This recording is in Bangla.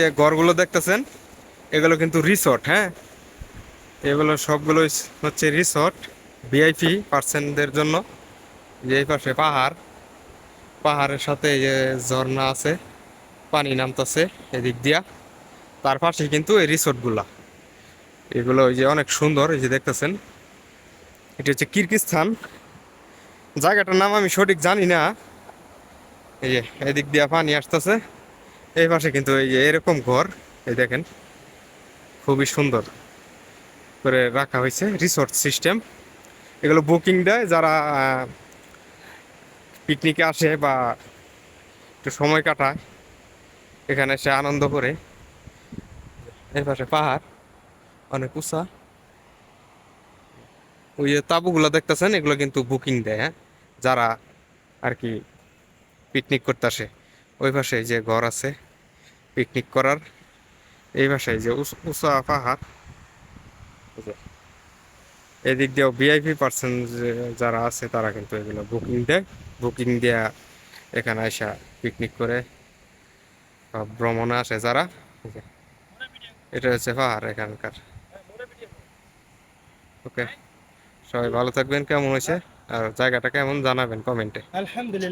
যে ঘরগুলো দেখতেছেন এগুলো কিন্তু রিসর্ট। হ্যাঁ, এগুলো সবগুলো হচ্ছে রিসর্ট ভিআইপি পার্সনদের জন্য। যে এই পাশে পাহাড়, পাহাড়ের সাথে এই যে ঝর্ণা আছে, পানি নামতেছে এদিক দিয়া। তার পাশে কিন্তু এই রিসর্টগুলা, এগুলো ওই যে অনেক সুন্দর। এই যে দেখতেছেন এটা হচ্ছে কিরগিজস্তান। জায়গাটার নাম আমি সঠিক জানি না। এই যে এদিক দিয়া পানি আসতেছে, এই পাশে কিন্তু এই যে এরকম ঘর, এই দেখেন খুবই সুন্দর করে রাখা হয়েছে, রিসোর্ট সিস্টেম। এগুলো বুকিং দেয় যারা পিকনিকে আসে বা একটু সময় কাটায়, এখানে সে আনন্দ করে। এই পাশে পাহাড় অনেক উঁচা। ওই যে তাঁবুগুলো দেখতেছেন এগুলো কিন্তু বুকিং দেয়, হ্যাঁ, যারা আর কি পিকনিক করতে আসে। ওই পাশে যে ঘর আছে পিকনিক করার, এই পাশে যে উঁচা পাহাড়। এদিক দিয়েও ভিআইপি পার্সন যারা আছে তারা কিন্তু এগুলো বুকিং দেয়। বুকিং দেয়া এখানে আসা পিকনিক করে বা ভ্রমণে আসে যারা। এটা হচ্ছে পাহাড় এখানকার। ওকে, সবাই ভালো থাকবেন। কেমন হয়েছে আর জায়গাটা কেমন জানাবেন কমেন্টে। আলহামদুলিল্লাহ।